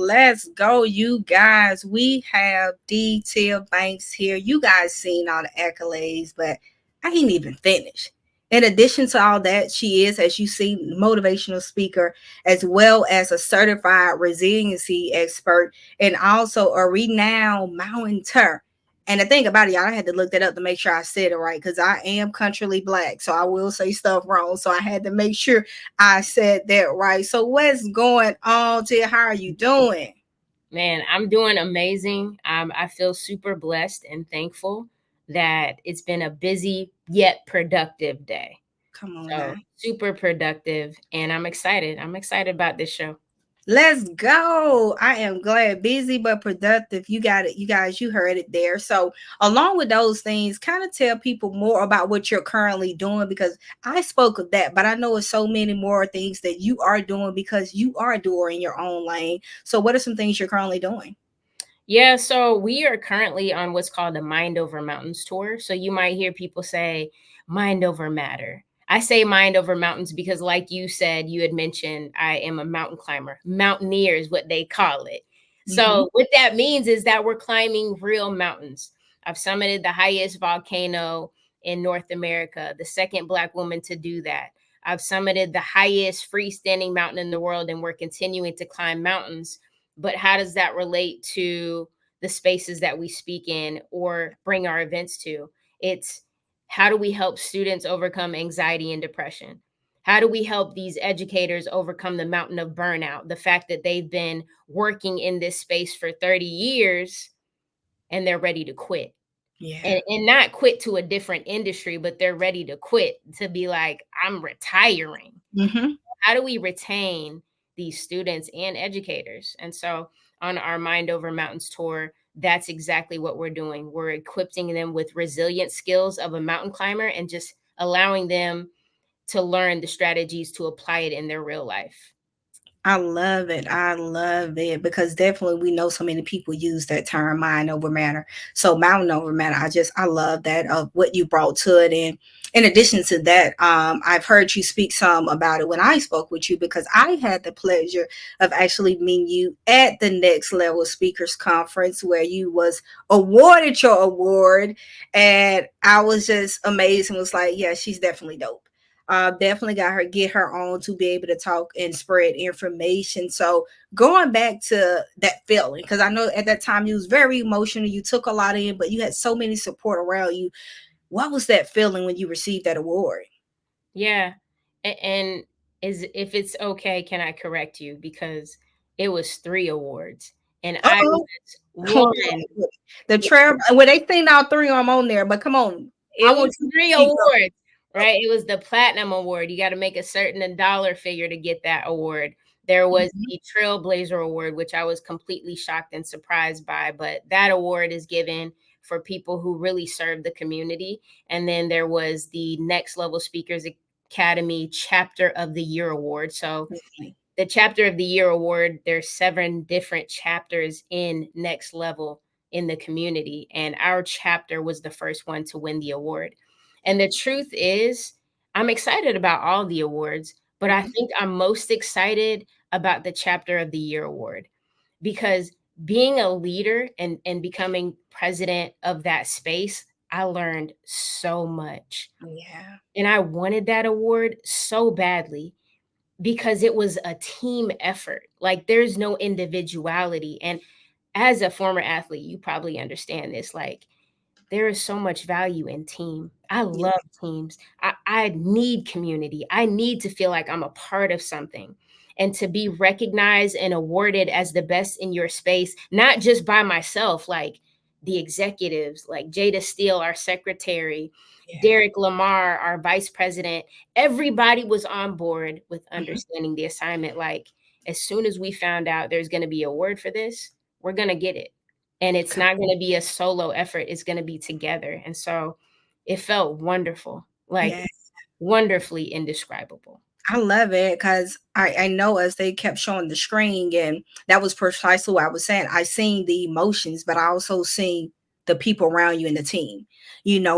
Let's go, you guys. We have D. Banks here. You guys seen all the accolades, but I ain't even finished. In addition to all that, she is, as you see, motivational speaker, as well as a certified resiliency expert, and also a renowned mountainer. And the thing about it, y'all, I had to look that up to make sure I said it right because I am countryly black, so I will say stuff wrong. So I had to make sure I said that right. So what's going on, Tia? How are you doing? Man, I'm doing amazing. I feel super blessed and thankful that it's been a busy yet productive day. Come on now. So super productive, and I'm excited. I'm excited about this show. Let's go. I am glad. Busy but productive. You got it. You guys, you heard it there. So, along with those things, kind of tell people more about what you're currently doing because I spoke of that, but I know it's so many more things that you are doing because you are a doer in your own lane. So, what are some things you're currently doing? Yeah, so we are currently on what's called the Mind Over Mountains tour. So you might hear people say mind over matter. I say mind over mountains because, like you said, you had mentioned I am a mountain climber. Mountaineer is what they call it. Mm-hmm. So, what that means is that we're climbing real mountains. I've summited the highest volcano in North America, the second Black woman to do that. I've summited the highest freestanding mountain in the world, and we're continuing to climb mountains. But how does that relate to the spaces that we speak in or bring our events to? It's how do we help students overcome anxiety and depression? How do we help these educators overcome the mountain of burnout? The fact that they've been working in this space for 30 years and they're ready to quit. Yeah. And not quit to a different industry, but they're ready to quit to be like, I'm retiring. Mm-hmm. How do we retain these students and educators? And so on our Mind Over Mountains tour, that's exactly what we're doing. We're equipping them with resilient skills of a mountain climber and just allowing them to learn the strategies to apply it in their real life. I love it. I love it because definitely we know so many people use that term mind over matter. So mountain over matter. I love that of what you brought to it. And in addition to that, I've heard you speak some about it when I spoke with you because I had the pleasure of actually meeting you at the Next Level Speakers Conference where you was awarded your award. And I was just amazed and was like, yeah, she's definitely dope. Definitely got her get her on to be able to talk and spread information. So going back to that feeling, because I know at that time you was very emotional, you took a lot in, but you had so many support around you. What was that feeling when you received that award? Yeah. And is if it's okay, can I correct you? Because it was 3 awards and I Uh-oh. was Hold one. on. The trail, well, they seen all three of them on there, but come on. I It want was you to 3 speak up. awards, right? It was the platinum award. You gotta make a certain dollar figure to get that award. There was Mhm. the Trailblazer Award, which I was completely shocked and surprised by, but that award is given for people who really serve the community. And then there was the Next Level Speakers Academy Chapter of the Year Award. So Okay. the Chapter of the Year award, there's 7 different chapters in Next Level in the community, and our chapter was the first one to win the award. And the truth is, I'm excited about all the awards, but I Mhm. think I'm most excited about the Chapter of the Year award because being a leader and becoming president of that space, I learned so much. Yeah. And I wanted that award so badly because it was a team effort. Like there's no individuality. And as a former athlete, you probably understand this. Like there is so much value in team. I Yeah. love teams. I need community. I need to feel like I'm a part of something and to be recognized and awarded as the best in your space, not just by myself, like the executives, like Jada Steele, our secretary, Yeah. Derek Lamar, our vice president. Everybody was on board with Mhm. understanding the assignment. Like as soon as we found out there's going to be a word for this, we're going to get it, and it's Come not going to be a solo effort, it's going to be together. And so it felt wonderful, like yeah. wonderfully indescribable. I love it because I know as they kept showing the screen, and that was precisely what I was saying. I seen the emotions, but I also seen the people around you in the team,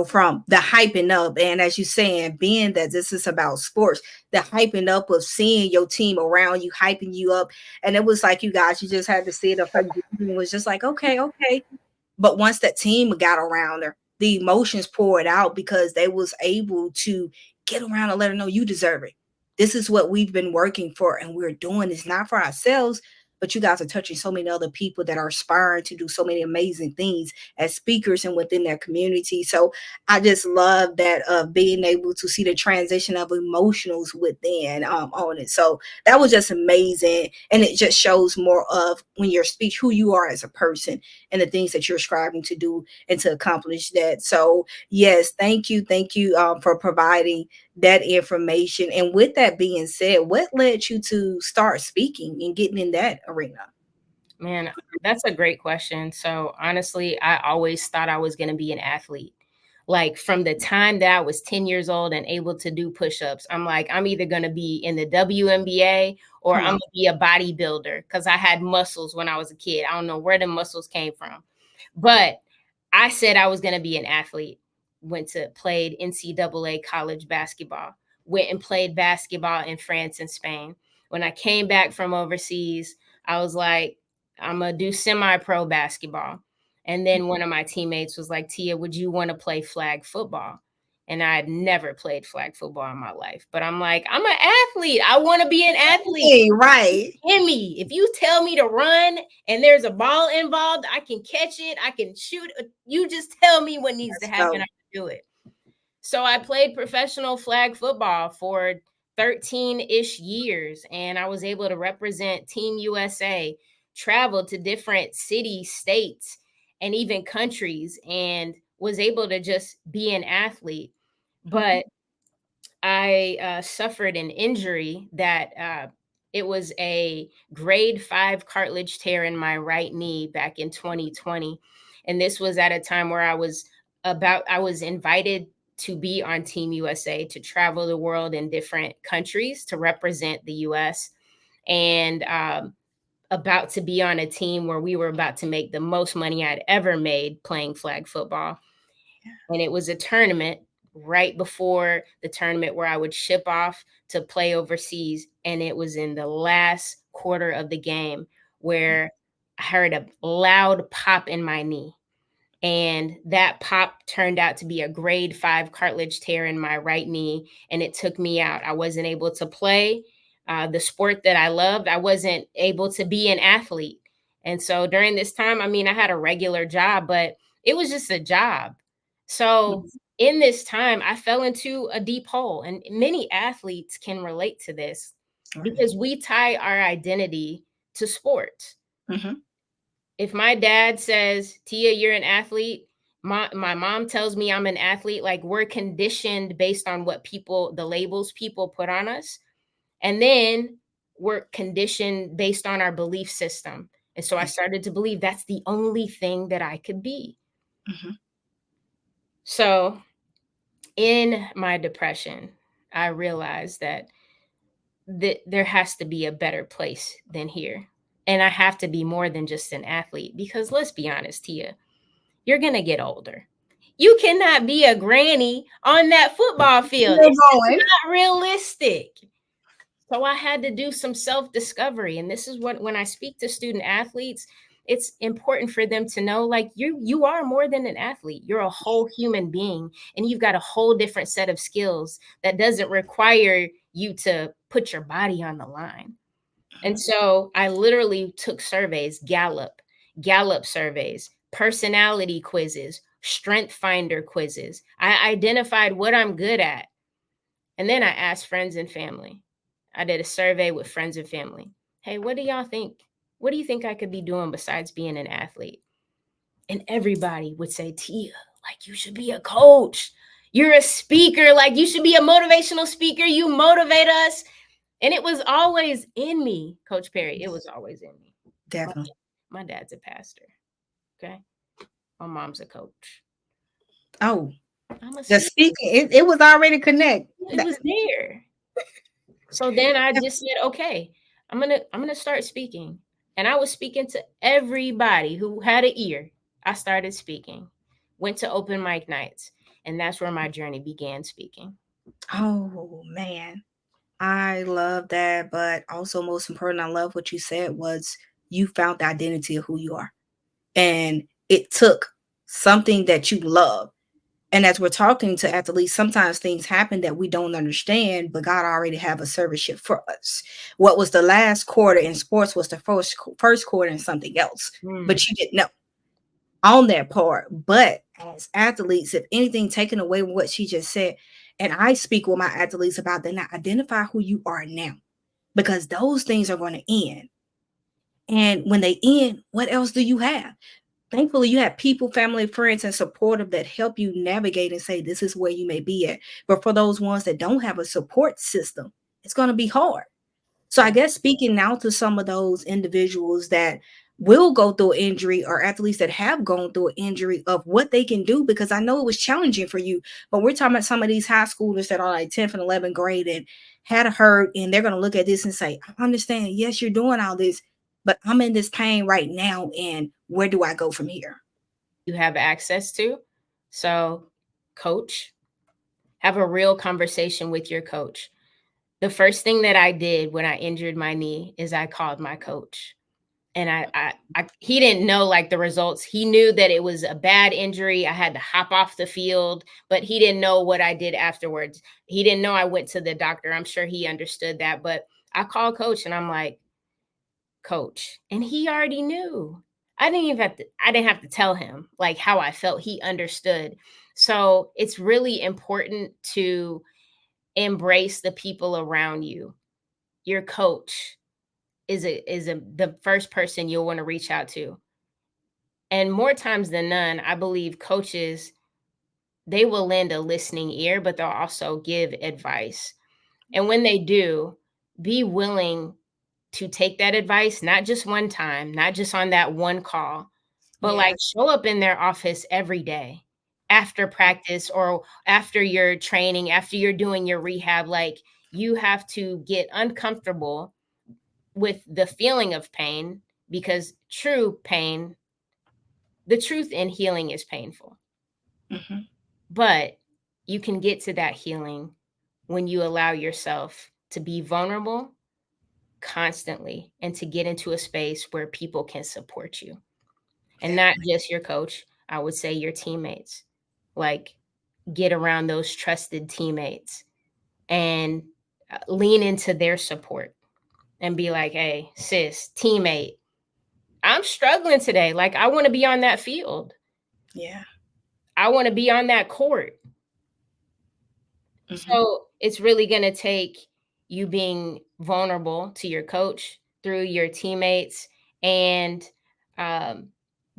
from the hyping up. And as you saying, being that this is about sports, the hyping up of seeing your team around you, hyping you up. And it was like, you guys, you just had to see it up. It was just like, okay, okay. But once that team got around her, the emotions poured out because they was able to get around and let her know you deserve it. This is what we've been working for, and we're doing this not for ourselves, but you guys are touching so many other people that are aspiring to do so many amazing things as speakers and within their community. So I just love that being able to see the transition of emotionals within on it. So that was just amazing, and it just shows more of when you're speech who you are as a person and the things that you're striving to do and to accomplish that. So yes, thank you for providing that information. And with that being said, what led you to start speaking and getting in that arena? Man, that's a great question. So honestly, I always thought I was going to be an athlete. Like from the time that I was 10 years old and able to do push-ups, I'm like, I'm either going to be in the WNBA or Come I'm on. going to be a bodybuilder because I had muscles when I was a kid. I don't know where the muscles came from. But I said I was going to be an athlete. Went to played NCAA college basketball. Went and played basketball in France and Spain. When I came back from overseas, I was like, I'm gonna do semi-pro basketball. And then one of my teammates was like, Tia, would you want to play flag football? And I had never played flag football in my life. But I'm like, I'm an athlete. I want to be an athlete. Hey, right. In me. If you tell me to run and there's a ball involved, I can catch it. I can shoot. You just tell me what needs to Let's happen. go. I can do it. So I played professional flag football for 13-ish years, and I was able to represent Team USA, travel to different cities, states, and even countries, and was able to just be an athlete. But I suffered an injury that it was a grade 5 cartilage tear in my right knee back in 2020. And this was at a time where I was invited to be on Team USA to travel the world in different countries to represent the US, and about to be on a team where we were about to make the most money I'd ever made playing flag football. And it was a tournament right before the tournament where I would ship off to play overseas. And it was in the last quarter of the game where I heard a loud pop in my knee. And that pop turned out to be a grade 5 cartilage tear in my right knee. And it took me out. I wasn't able to play the sport that I loved. I wasn't able to be an athlete. And so during this time, I mean, I had a regular job, but it was just a job. So in this time, I fell into a deep hole. And many athletes can relate to this Right. because we tie our identity to sports. Mm-hmm. If my dad says, Tia, you're an athlete, my mom tells me I'm an athlete, like we're conditioned based on what people, the labels people put on us. And then we're conditioned based on our belief system. And so I started to believe that's the only thing that I could be. Mm-hmm. So in my depression, I realized that there has to be a better place than here. And I have to be more than just an athlete because let's be honest, Tia, you're going to get older. You cannot be a granny on that football field. We're It's going. not realistic. So I had to do some self-discovery. And this is what, when I speak to student athletes, it's important for them to know, like, you are more than an athlete. You're a whole human being, and you've got a whole different set of skills that doesn't require you to put your body on the line. And so I literally took surveys, Gallup surveys, personality quizzes, strength finder quizzes. I identified what I'm good at. And then I asked friends and family. I did a survey with friends and family. Hey, what do y'all think? What do you think I could be doing besides being an athlete? And everybody would say, Tia, like you should be a coach. You're a speaker. Like you should be a motivational speaker. You motivate us. And it was always in me, Coach Perry. It was always in me. My, Definitely. my dad's a pastor. Okay. My mom's a coach. Oh, I'm a the speaker. speaking, it was already connect. It was there. So then I just said, okay, I'm gonna start speaking. And I was speaking to everybody who had an ear. I started speaking. went to open mic nights, and that's where my journey began speaking. Oh man, I love that, but also most important, I love what you said was you found the identity of who you are. And it took something that you love. And as we're talking to athletes, sometimes things happen that we don't understand, but God already have a service for us. What was the last quarter in sports was the first quarter in something else, but Mm. you didn't know on that part. But as athletes, if anything taken away with what she just said, and I speak with my athletes about then identify who you are now, because those things are going to end. And when they end, what else do you have? Thankfully, you have people, family, friends, and supportive that help you navigate and say, this is where you may be at. But for those ones that don't have a support system, it's going to be hard. So I guess speaking now to some of those individuals that will go through injury or athletes that have gone through an injury of what they can do, because I know it was challenging for you, but we're talking about some of these high schoolers that are like 10th and 11th grade and had a hurt, and they're going to look at this and say, I understand, yes, you're doing all this, but I'm in this pain right now, and where do I go from here? You have access to. So, coach, have a real conversation with your coach. The first thing that I did when I injured my knee is I called my coach. And he didn't know like the results. He knew that it was a bad injury. I had to hop off the field, but he didn't know what I did afterwards. He didn't know I went to the doctor. I'm sure he understood that, but I called coach and I'm like, coach, and he already knew. I didn't have to tell him like how I felt. He understood. So it's really important to embrace the people around you. Your coach is the first person you'll want to reach out to. And more times than none, I believe coaches, they will lend a listening ear, but they'll also give advice. And when they do, be willing to take that advice, not just one time, not just on that one call, but like Yes. show up in their office every day after practice or after your training, after you're doing your rehab. Like you have to get uncomfortable with the feeling of pain because true pain, the truth in healing is painful. Hmm. But you can get to that healing when you allow yourself to be vulnerable constantly and to get into a space where people can support you and not Definitely. just your coach. I would say your teammates. Like, get around those trusted teammates and lean into their support and be like, hey, sis, teammate, I'm struggling today. Like, I want to be on that field, Yeah. I want to be on that court. Hmm. So it's really going to take you being vulnerable to your coach through your teammates and um,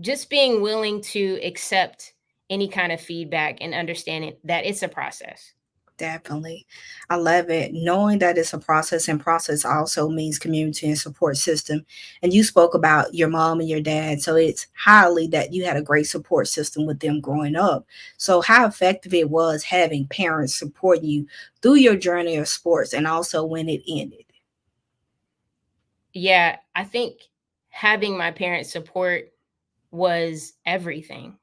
just being willing to accept any kind of feedback and understanding that it's a process. Definitely. I love it. Knowing that it's a process, and process also means community and support system. And you spoke about your mom and your dad. So it's highly that you had a great support system with them growing up. So how effective it was having parents support you through your journey of sports and also when it ended. Yeah, I think having my parents' support was everything.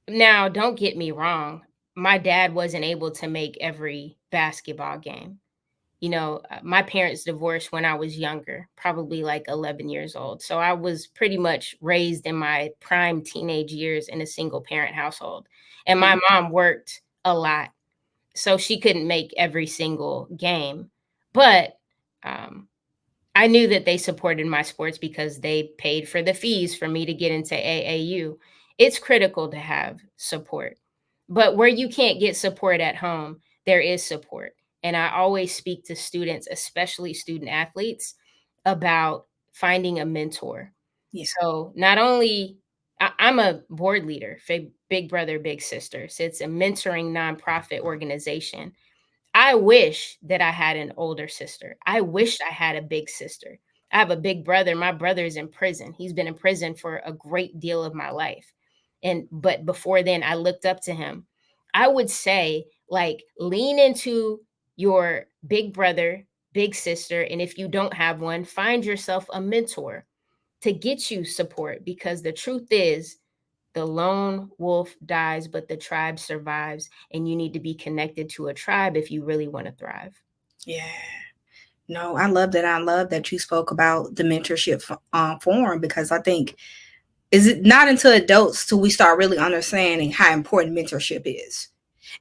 Now, don't get me wrong. My dad wasn't able to make every basketball game. My parents divorced when I was younger, probably like 11 years old. So I was pretty much raised in my prime teenage years in a single parent household. And my Mhm. mom worked a lot. So she couldn't make every single game. But um, I knew that they supported my sports because they paid for the fees for me to get into AAU. It's critical to have support. But where you can't get support at home, there is support. And I always speak to students, especially student athletes, about finding a mentor. Yeah. So not only I'm a board leader for Big Brother Big Sisters. It's a mentoring nonprofit organization. I wish that I had an older sister. I wish I had a big sister. I have a big brother. My brother is in prison. He's been in prison for a great deal of my life. But before then I looked up to him. I would say like lean into your big brother, big sister, and if you don't have one, find yourself a mentor to get you support because the truth is The lone wolf dies, but the tribe survives. And you need to be connected to a tribe if you really want to thrive. Yeah. No, I love that. I love that you spoke about the mentorship form, because I think is it not until adults till we start really understanding how important mentorship is.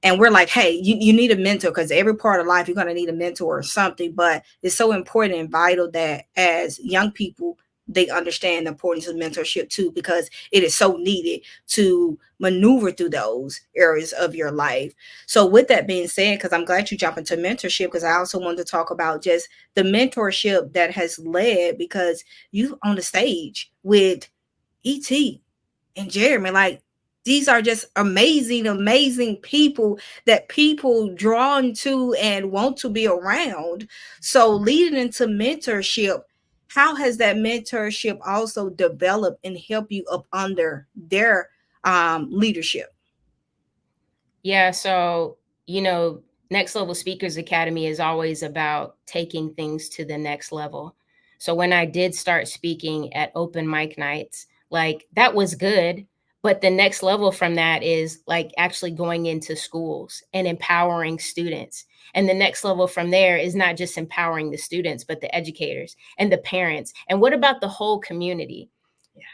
And we're like, hey, you need a mentor, because every part of life you're going to need a mentor or something. But it's so important and vital that as young people, they understand the importance of mentorship too, because it is so needed to maneuver through those areas of your life. So with that being said, because I'm glad you jumped into mentorship, because I also wanted to talk about just the mentorship that has led, because you on the stage with ET and Jeremy, like, these are just amazing, amazing people that people drawn to and want to be around. So leading into mentorship, how has that mentorship also developed and help you up under their leadership? Yeah. So, you know, Next Level Speakers Academy is always about taking things to the next level. So when I did start speaking at open mic nights, like that was good. But the next level from that is like actually going into schools and empowering students. And the next level from there is not just empowering the students, but the educators and the parents. And what about the whole community?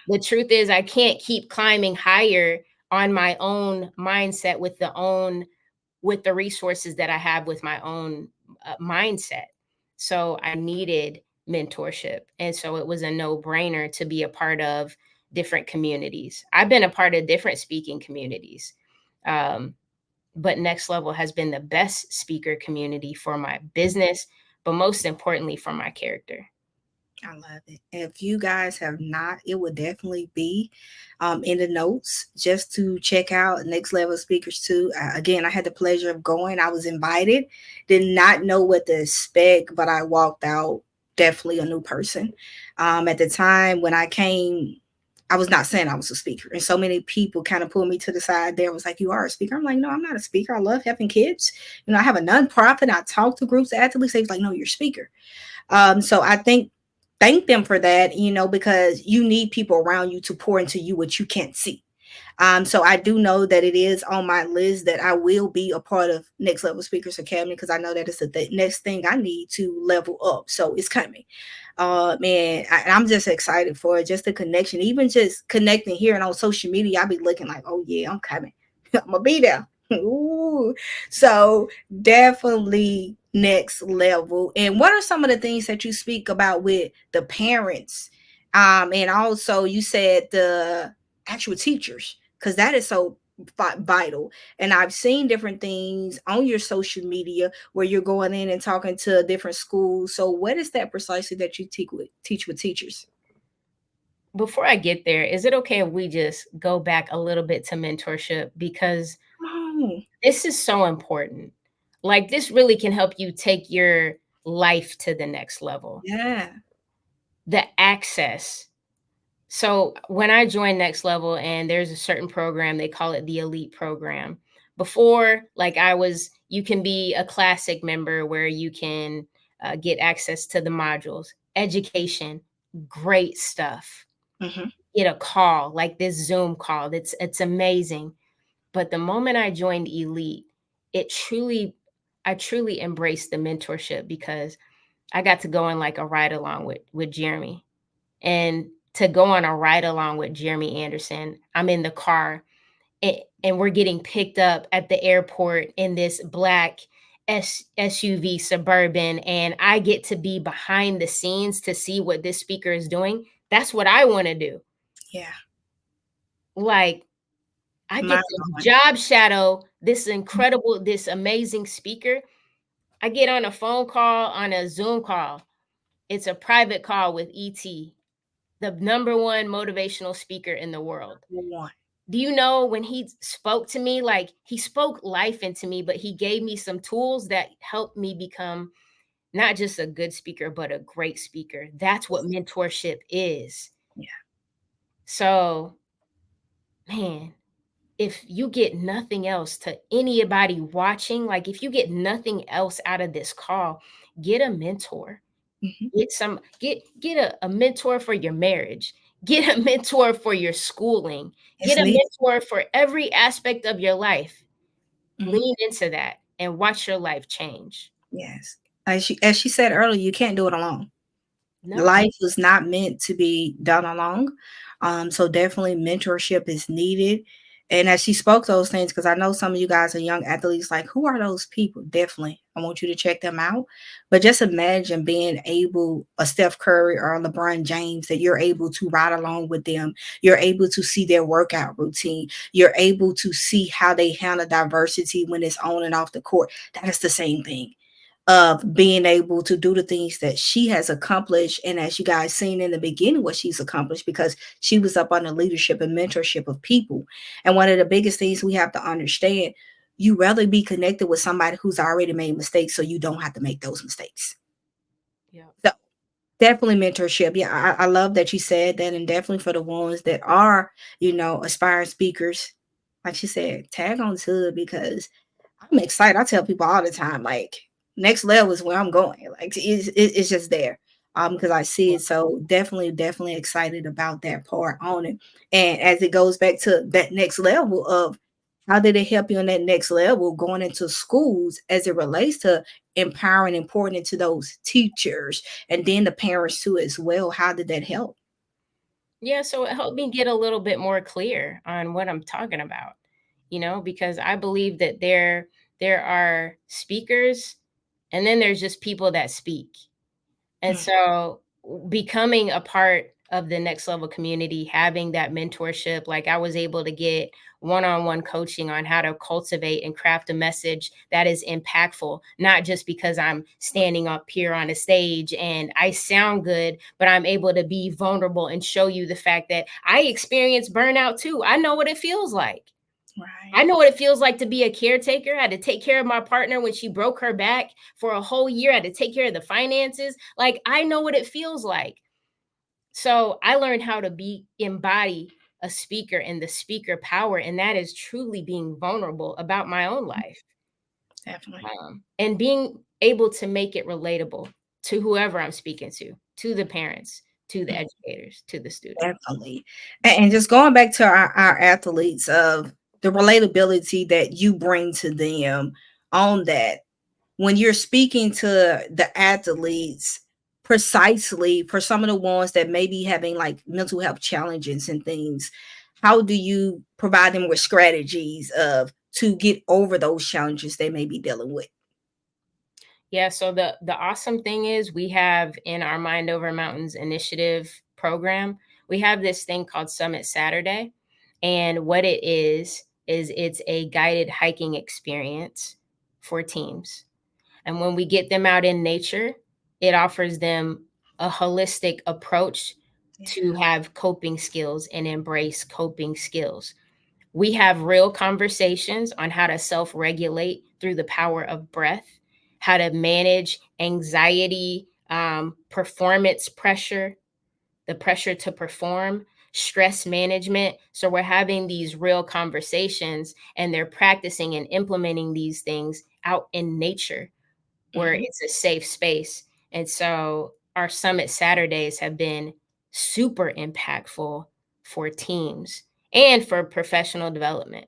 The truth is, I can't keep climbing higher on my own mindset with the resources that I have with my own mindset. So I needed mentorship, and so it was a no-brainer to be a part of different communities. I've been a part of different speaking communities. Um, but Next Level has been the best speaker community for my business, but most importantly for my character. I love it. If you guys have not, it would definitely be in the notes just to check out Next Level Speakers too. Again, I had the pleasure of going. I was invited, did not know what to expect, but I walked out definitely a new person. At the time when I came, I was not saying I was a speaker. And so many people kind of pulled me to the side there, was like, you are a speaker. I'm like, no, I'm not a speaker. I love helping kids. I have a nonprofit. I talk to groups of athletes. They was like, no, you're a speaker. So I think thank them for that, because you need people around you to pour into you what you can't see. So I do know that it is on my list that I will be a part of Next Level Speakers Academy, because I know that it's the next thing I need to level up. So it's coming. Man, I'm just excited for it. Just the connection, even just connecting here and on social media, I'll be looking like, oh yeah, I'm coming. I'm gonna be there. Ooh. So definitely next level. And what are some of the things that you speak about with the parents? And also you said the actual teachers, because that is so vital. And I've seen different things on your social media where you're going in and talking to different schools. So what is that precisely that you teach with teachers? Before I get there, is it okay if we just go back a little bit to mentorship? Because Oh, this is so important. Like, this really can help you take your life to the next level. yeah. The access. So, when I joined Next Level, and there's a certain program, they call it the Elite Program. Before, like, you can be a classic member where you can get access to the modules, education, great stuff. Hmm. Get a call like this Zoom call. It's amazing. But the moment I joined Elite, it truly I truly embraced the mentorship, because I got to go on like a ride along with Jeremy. And to go on a ride along with Jeremy Anderson, I'm in the car, and we're getting picked up at the airport in this black SUV Suburban, and I get to be behind the scenes to see what this speaker is doing. That's what I want to do. Yeah. Like, I My get to job shadow this amazing speaker. I get on a phone call, on a Zoom call. It's a private call with ET, the number one motivational speaker in the world. one. Do you know, when he spoke to me, like, he spoke life into me, but he gave me some tools that helped me become not just a good speaker, but a great speaker. That's what mentorship is. Yeah. So, man, if you get nothing else, to anybody watching, like, if you get nothing else out of this call, get a mentor. Hmm. Get a mentor for your marriage. Get a mentor for your schooling, It's get a needed. mentor for every aspect of your life. Mhm. Lean into that and watch your life change. Yes. As she said earlier, you can't do it alone. No. Life was not meant to be done alone. So definitely mentorship is needed. And as she spoke those things, because I know some of you guys are young athletes, like who are those people? Definitely. I want you to check them out. But just imagine being able, a Steph Curry or a LeBron James, that you're able to ride along with them. You're able to see their workout routine. You're able to see how they handle diversity when it's on and off the court. That is the same thing of being able to do the things that she has accomplished. And as you guys seen in the beginning, what she's accomplished, because she was up on the leadership and mentorship of people. And one of the biggest things we have to understand, you rather be connected with somebody who's already made mistakes so you don't have to make those mistakes. Yeah. So definitely mentorship. Yeah, I love that you said that. And definitely for the ones that are, aspiring speakers, like she said, tag on to it, because I'm excited. I tell people all the time, like next level is where I'm going. Like it's just there. Because I see it. So definitely excited about that part on it. And as it goes back to that next level of how did it help you on that next level going into schools as it relates to empowering and pouring into those teachers and then the parents too as well? How did that help? Yeah, so it helped me get a little bit more clear on what I'm talking about, because I believe that there are speakers and then there's just people that speak. And Mm, so becoming a part of the next level community, having that mentorship, like I was able to get one-on-one coaching on how to cultivate and craft a message that is impactful, not just because I'm standing up here on a stage and I sound good, but I'm able to be vulnerable and show you the fact that I experienced burnout too. I know what it feels like. I right. know what it feels like to be a caretaker. I had to take care of my partner when she broke her back for a whole year. I had to take care of the finances. Like I know what it feels like. So I learned how to embody a speaker and the speaker power, and that is truly being vulnerable about my own life, Definitely. and being able to make it relatable to whoever I'm speaking to the parents, to the educators, to the students. Definitely. And just going back to our athletes, of the relatability that you bring to them on that, when you're speaking to the athletes, precisely for some of the ones that may be having like mental health challenges and things, how do you provide them with strategies of to get over those challenges they may be dealing with? Yeah, so the awesome thing is we have in our Mind Over Mountains initiative program, we have this thing called Summit Saturday. And what it is it's a guided hiking experience for teams. And when we get them out in nature, it offers them a holistic approach Yeah. to have coping skills and embrace coping skills. We have real conversations on how to self regulate through the power of breath, how to manage anxiety, performance pressure, the pressure to perform, stress management. So we're having these real conversations and they're practicing and implementing these things out in nature where Mhm. it's a safe space. And so our Summit Saturdays have been super impactful for teams and for professional development.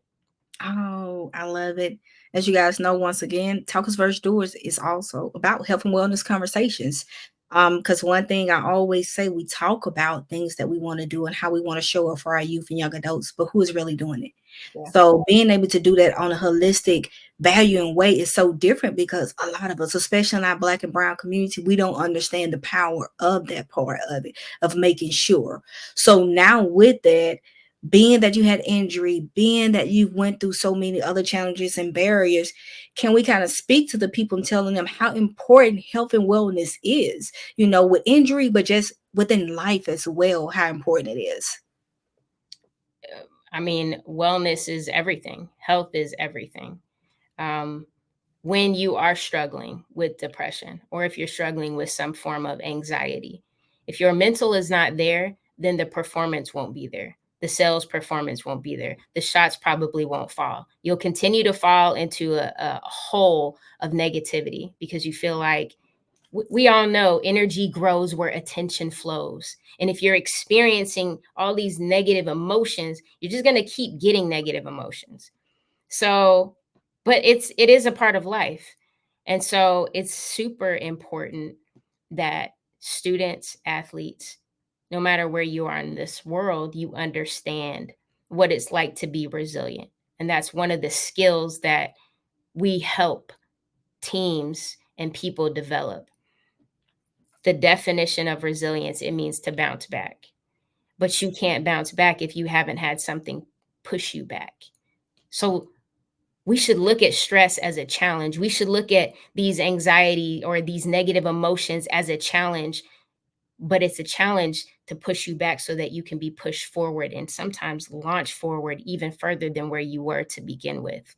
Oh, I love it. As you guys know, once again, Talkers versus Doers is also about health and wellness conversations. Because one thing I always say, we talk about things that we want to do and how we want to show up for our youth and young adults, but who is really doing it? Yeah. So being able to do that on a holistic value and way is so different, because a lot of us, especially in our Black and brown community, we don't understand the power of that part of it, of making sure. So now with that, being that you had injury, being that you went through so many other challenges and barriers, can we kind of speak to the people and telling them how important health and wellness is, with injury, but just within life as well, how important it is? I mean, wellness is everything, health is everything. Um, when you are struggling with depression or if you're struggling with some form of anxiety, if your mental is not there, then the performance won't be there. The sales performance won't be there. The shots probably won't fall. You'll continue to fall into a hole of negativity because you feel like we all know energy grows where attention flows. And if you're experiencing all these negative emotions, you're just going to keep getting negative emotions. So, but it is a part of life. And so it's super important that students, athletes, no matter where you are in this world, you understand what it's like to be resilient. And that's one of the skills that we help teams and people develop. The definition of resilience, it means to bounce back. But you can't bounce back if you haven't had something push you back. So we should look at stress as a challenge. We should look at these anxiety or these negative emotions as a challenge, but it's a challenge to push you back so that you can be pushed forward and sometimes launch forward even further than where you were to begin with.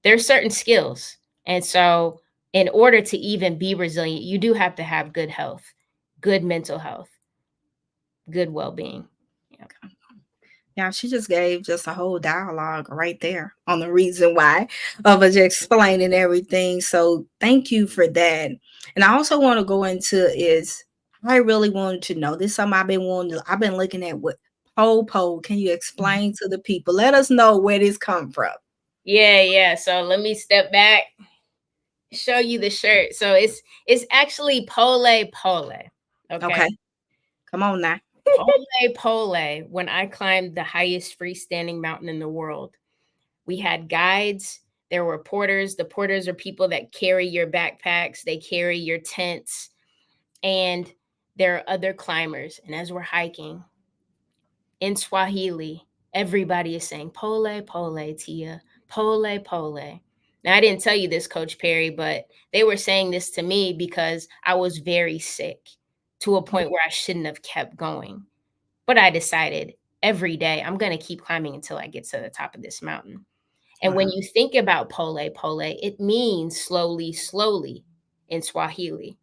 There's certain skills. And so in order to even be resilient, you do have to have good health, good mental health, good well-being. Yeah. Yeah, she just gave just a whole dialogue right there on the reason why of us explaining everything. So thank you for that. And I also want to go into is I really wanted to know this. Something I've been looking at what pole. Can you explain to the people? Let us know where this come from. Yeah. So let me step back, show you the shirt. So it's actually pole. Okay. Okay, come on now. Pole. When I climbed the highest freestanding mountain in the world, we had guides. There were porters. The porters are people that carry your backpacks. They carry your tents, and there are other climbers. And as we're hiking in Swahili, everybody is saying pole, Tia, pole. Now, I didn't tell you this, Coach Perry, but they were saying this to me because I was very sick to a point where I shouldn't have kept going. But I decided every day I'm going to keep climbing until I get to the top of this mountain. And when Wow. you think about pole, it means slowly in Swahili.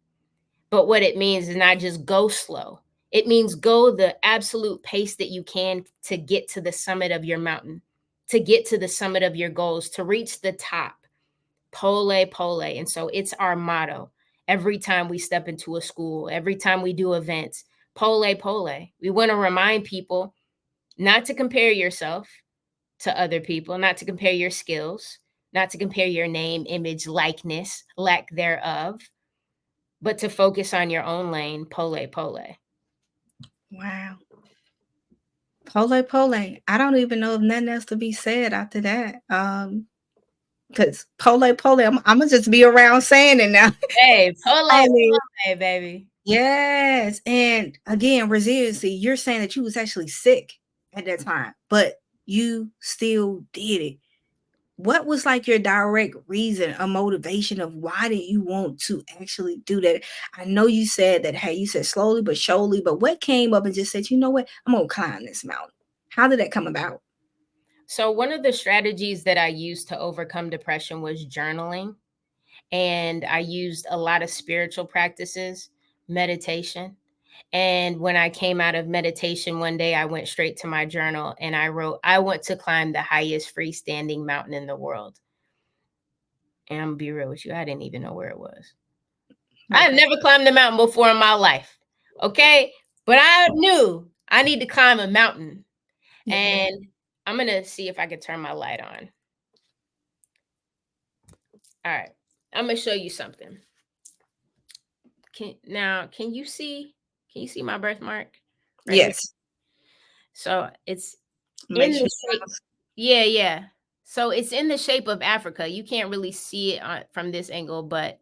But what it means is not just go slow. It means go the absolute pace that you can to get to the summit of your mountain, to get to the summit of your goals, to reach the top. Pole. And so it's our motto. Every time we step into a school, every time we do events, pole. We want to remind people not to compare yourself to other people, not to compare your skills, not to compare your name, image, likeness, lack thereof, but to focus on your own lane, pole. Wow. Pole. I don't even know if nothing else to be said after that. Because pole, I'm gonna just be around saying it now. Hey, pole, I mean, baby. yes. And again, resiliency, you're saying that you was actually sick at that time, but you still did it. What was like your direct reason, a motivation of why did you want to actually do that? I know you said that, hey, you said slowly but surely, but what came up and just said, you know what, I'm gonna climb this mountain? How did that come about? So, one of the strategies that I used to overcome depression was journaling. And I used a lot of spiritual practices, meditation. And when I came out of meditation one day, I went straight to my journal and I wrote, I want to climb the highest freestanding mountain in the world. And I'm gonna be real with you, I didn't even know where it was. I had Okay. never climbed a mountain before in my life. Okay. But I knew I need to climb a mountain. Yeah. And I'm gonna see if I can turn my light on. All right. I'm gonna show you something. Can you see? Can you see my birthmark right here? Yes. So it's in Make the sure. shape. Yeah. So it's in the shape of Africa. You can't really see it from this angle, but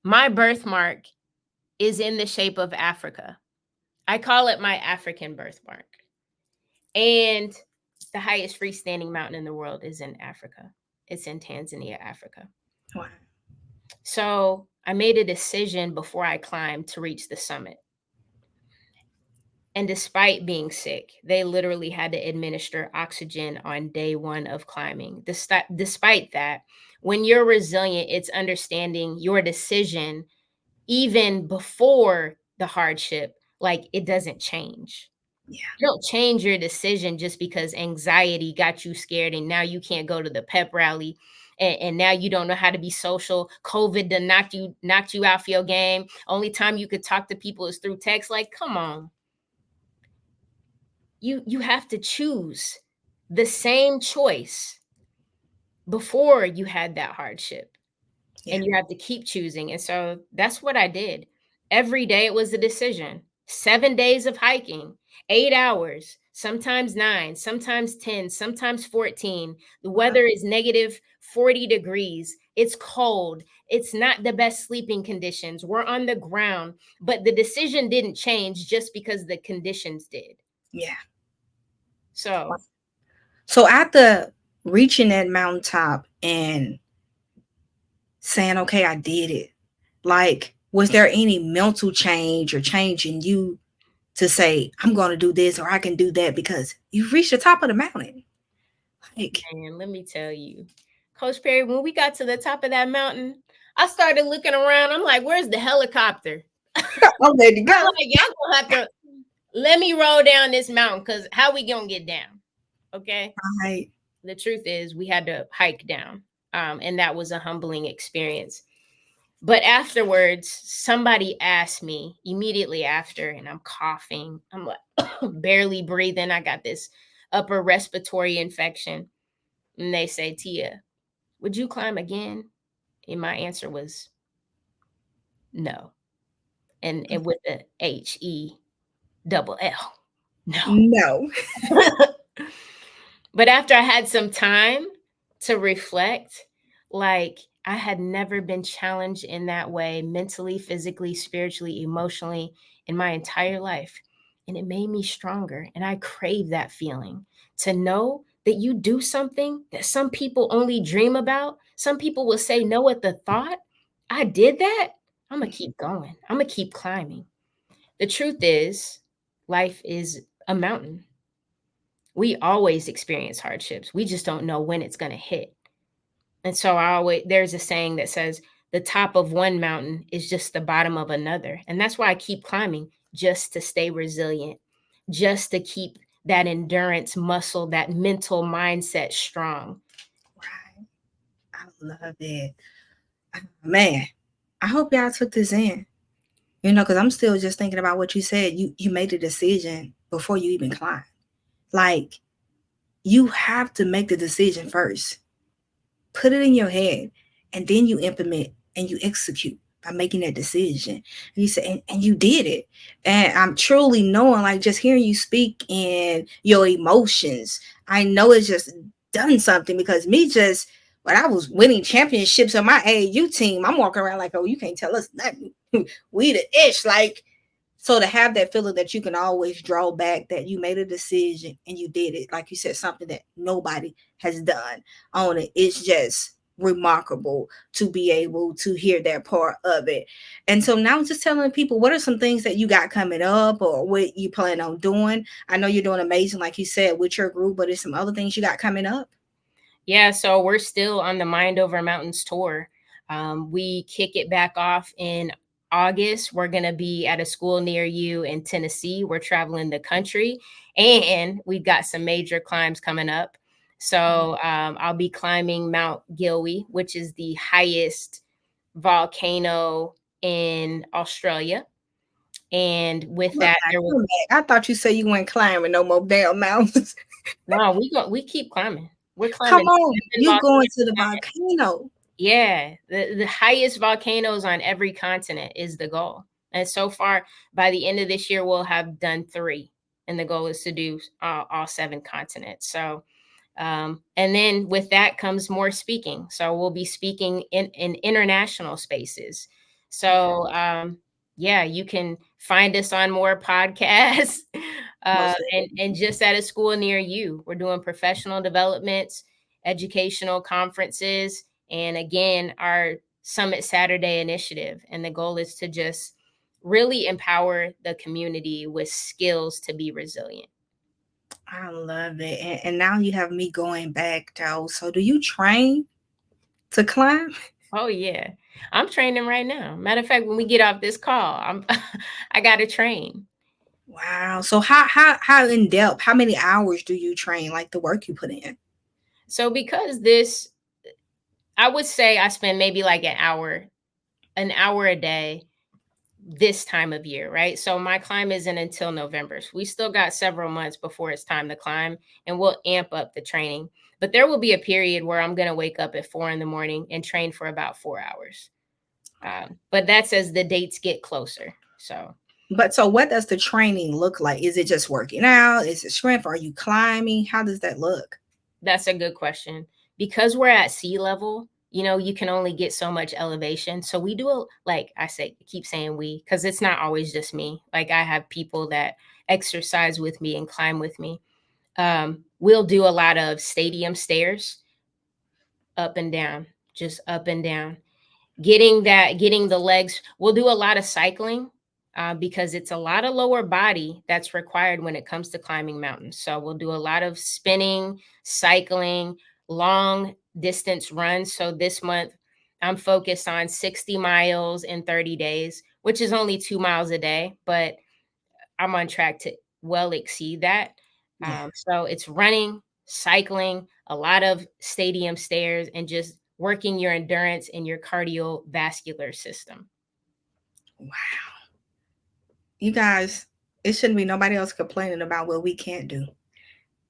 my birthmark is in the shape of Africa. I call it my African birthmark. And the highest freestanding mountain in the world is in Africa. It's in Tanzania, Africa. Wow. So I made a decision before I climbed to reach the summit. And despite being sick, they literally had to administer oxygen on day one of climbing. Despite that, when you're resilient, it's understanding your decision even before the hardship, like it doesn't change. Yeah. You don't change your decision just because anxiety got you scared and now you can't go to the pep rally, and now you don't know how to be social. COVID done knocked you out for your game. Only time you could talk to people is through text. Like, come on. You have to choose the same choice before you had that hardship, Yeah. and you have to keep choosing. And so that's what I did. Every day it was a decision. 7 days of hiking, 8 hours, sometimes 9, sometimes 10, sometimes 14. The Wow. weather is negative 40 degrees. It's cold. It's not the best sleeping conditions. We're on the ground, but the decision didn't change just because the conditions did. Yeah. Wow. So, So after reaching that mountaintop and saying, okay, I did it, like, was there any mental change or change in you to say, I'm going to do this or I can do that because you've reached the top of the mountain? Like, man, let me tell you, Coach Perry, when we got to the top of that mountain, I started looking around. I'm like, where's the helicopter? I'm ready to I'm go. like, y'all gonna have to let me roll down this mountain, because how we gonna get down? Okay. Right. The truth is, we had to hike down. And that was a humbling experience. But afterwards, somebody asked me immediately after, and I'm coughing. I'm like barely breathing. I got this upper respiratory infection. And they say, Tia, would you climb again? And my answer was no. And with the HELL. No. No. But after I had some time to reflect, like, I had never been challenged in that way, mentally, physically, spiritually, emotionally, in my entire life. And it made me stronger. And I crave that feeling to know that you do something that some people only dream about. Some people will say no at the thought. I did that. I'm going to keep going. I'm going to keep climbing. The truth is, life is a mountain. We always experience hardships. We just don't know when it's going to hit. And so there's a saying that says the top of one mountain is just the bottom of another. And that's why I keep climbing, just to stay resilient, just to keep that endurance muscle, that mental mindset strong. Right. I love it. Man, I hope y'all took this in. Because I'm still just thinking about what you said. You made a decision before you even climbed. Like, you have to make the decision first. Put it in your head, and then you implement and you execute by making that decision. And you say, and you did it. And I'm truly knowing, like, just hearing you speak and your emotions, I know it's just done something. Because me, just when I was winning championships on my AAU team, I'm walking around like, oh, you can't tell us nothing. We the ish. Like, so to have that feeling that you can always draw back, that you made a decision and you did it, like you said, something that nobody has done on it, it's just remarkable to be able to hear that part of it. And so now just telling people, what are some things that you got coming up or what you plan on doing? I know you're doing amazing, like you said, with your group, but there's some other things you got coming up. Yeah, so we're still on the Mind Over Mountains tour. We kick it back off in August. We're going to be at a school near you in Tennessee. We're traveling the country, and we've got some major climbs coming up. So I'll be climbing Mount Gilwey, which is the highest volcano in Australia. And with that, there will I thought you said you weren't climbing no more damn mountains. no, we keep climbing. We're Come climbing on, 7 you going volcanoes. to the volcano. Yeah, the highest volcanoes on every continent is the goal. And so far, by the end of this year, we'll have done 3. And the goal is to do all 7 continents. So, and then with that comes more speaking. So we'll be speaking in international spaces. So, yeah, you can find us on more podcasts Most and just at a school near you. We're doing professional developments, educational conferences, and again, our Summit Saturday initiative. And the goal is to just really empower the community with skills to be resilient. I love it. And now you have me going back though. So do you train to climb? Oh yeah. I'm training right now. Matter of fact, when we get off this call, I got to train. Wow. So how in depth? How many hours do you train? Like the work you put in? So because this, I would say I spend maybe like an hour a day this time of year, right? So my climb isn't until November. So we still got several months before it's time to climb, and we'll amp up the training. But there will be a period where I'm going to wake up at 4 in the morning and train for about 4 hours. But that's as the dates get closer. So But so what does the training look like? Is it just working out? Is it strength? Are you climbing? How does that look? that's a good question. Because we're at sea level, you can only get so much elevation. So we do, like I say, keep saying we, because it's not always just me. Like I have people that exercise with me and climb with me. We'll do a lot of stadium stairs, up and down, just up and down. Getting the legs. We'll do a lot of cycling because it's a lot of lower body that's required when it comes to climbing mountains. So we'll do a lot of spinning, cycling, long distance runs. So this month, I'm focused on 60 miles in 30 days, which is only 2 miles a day, but I'm on track to well exceed that. Yeah. So it's running, cycling, a lot of stadium stairs, and just working your endurance and your cardiovascular system. Wow. You guys, it shouldn't be nobody else complaining about what we can't do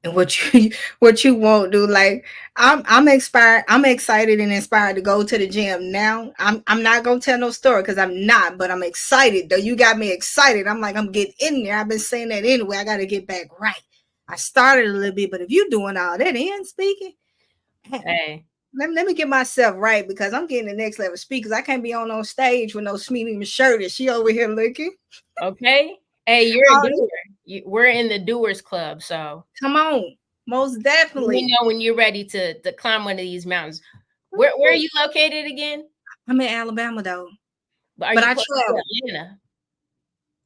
and what you what you won't do. Like I'm inspired. I'm excited and inspired to go to the gym now. I'm not gonna tell no story because I'm not, but I'm excited though. You got me excited. I'm like, I'm getting in there. I've been saying that anyway. I gotta get back right. I started a little bit, but if you doing all that in speaking, Hey, let me get myself right because I'm getting the next level speakers. I can't be on stage with no Smeedy shirt and she over here looking. okay. Hey, you're a Oh, doer. We're in the Doers Club, so come on, most let me definitely. know when you're ready to climb one of these mountains. Where are you located again? I'm in Alabama though, Are but you I close to travel. Atlanta?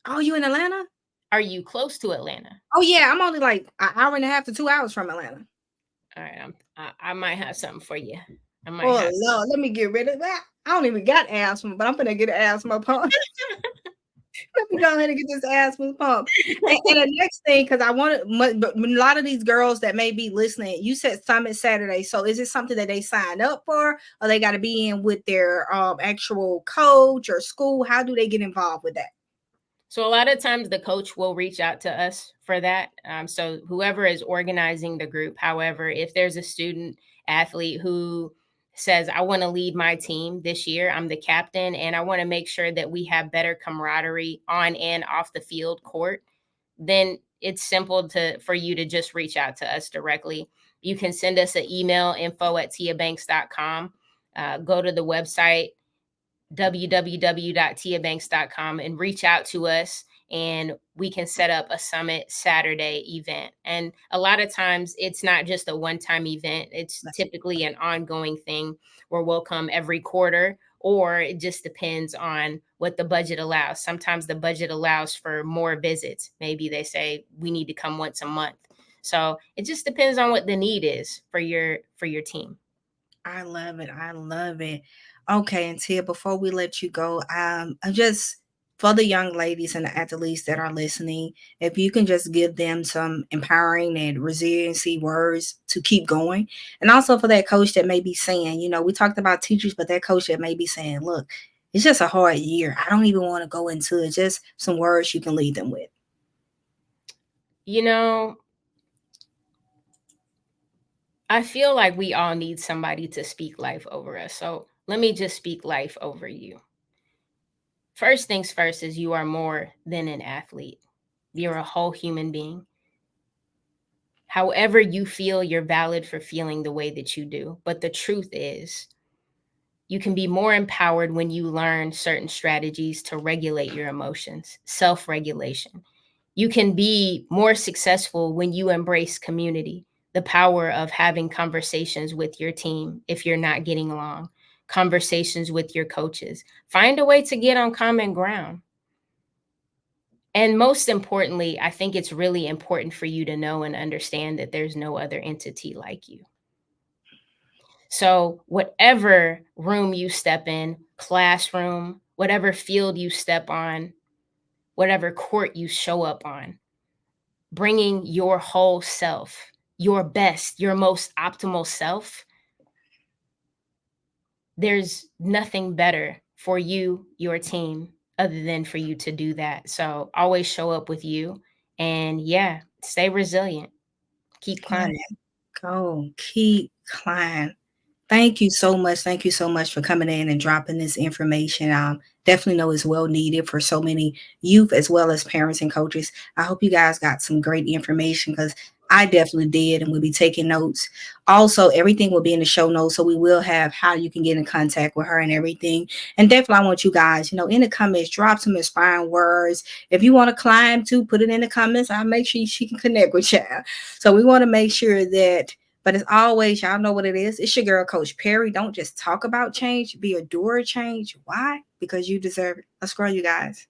Oh, you in Atlanta? Are you close to Atlanta? Oh yeah, I'm only like an hour and a half to 2 hours from Atlanta. All right, I might have something for you. I might Oh have. Lord, let me get rid of that. I don't even got asthma, but I'm gonna get an asthma pump. Let me go ahead and get this asthma pump. And the next thing, because I want to, but a lot of these girls that may be listening, you said Summit Saturday. So is it something that they sign up for, or they got to be in with their actual coach or school? How do they get involved with that? So a lot of times the coach will reach out to us for that. So whoever is organizing the group, however, if there's a student athlete who says, I want to lead my team this year, I'm the captain, and I want to make sure that we have better camaraderie on and off the field court, then it's simple for you to just reach out to us directly. You can send us an email, info@tiabanks.com. Go to the website, www.tiabanks.com, and reach out to us, and we can set up a Summit Saturday event. And a lot of times it's not just a one-time event, it's typically an ongoing thing where we'll come every quarter, or it just depends on what the budget allows. Sometimes the budget allows for more visits. Maybe they say we need to come once a month. So it just depends on what the need is for your team. I love it. I love it. Okay, and Tia, before we let you go, I just for the young ladies and the athletes that are listening, if you can just give them some empowering and resiliency words to keep going. And also for that coach that may be saying, we talked about teachers, but that coach that may be saying, look, it's just a hard year. I don't even want to go into it. Just some words you can lead them with. You know, I feel like we all need somebody to speak life over us. So let me just speak life over you. First things first is you are more than an athlete. You're a whole human being. However you feel, you're valid for feeling the way that you do. But the truth is, you can be more empowered when you learn certain strategies to regulate your emotions, self regulation. You can be more successful when you embrace community, the power of having conversations with your team if you're not getting along, conversations with your coaches. Find a way to get on common ground. And most importantly, I think it's really important for you to know and understand that there's no other entity like you. So, whatever room you step in, classroom, whatever field you step on, whatever court you show up on, bringing your whole self, your best, your most optimal self, there's nothing better for you, your team, other than for you to do that. So always show up with you, and yeah, stay resilient. Keep Yeah, climbing. go keep climbing. Thank you so much. Thank you so much for coming in and dropping this information. Definitely know it's well needed for so many youth as well as parents and coaches. I hope you guys got some great information because I definitely did and we'll be taking notes. Also, everything will be in the show notes. So we will have how you can get in contact with her and everything. And definitely I want you guys, in the comments, drop some inspiring words. If you want to climb too, put it in the comments. I'll make sure she can connect with you. So we want to make sure that, but as always, y'all know what it is. It's your girl, Coach Perry. Don't just talk about change, be a doer of change. Why? Because you deserve it. Let's grow, you guys.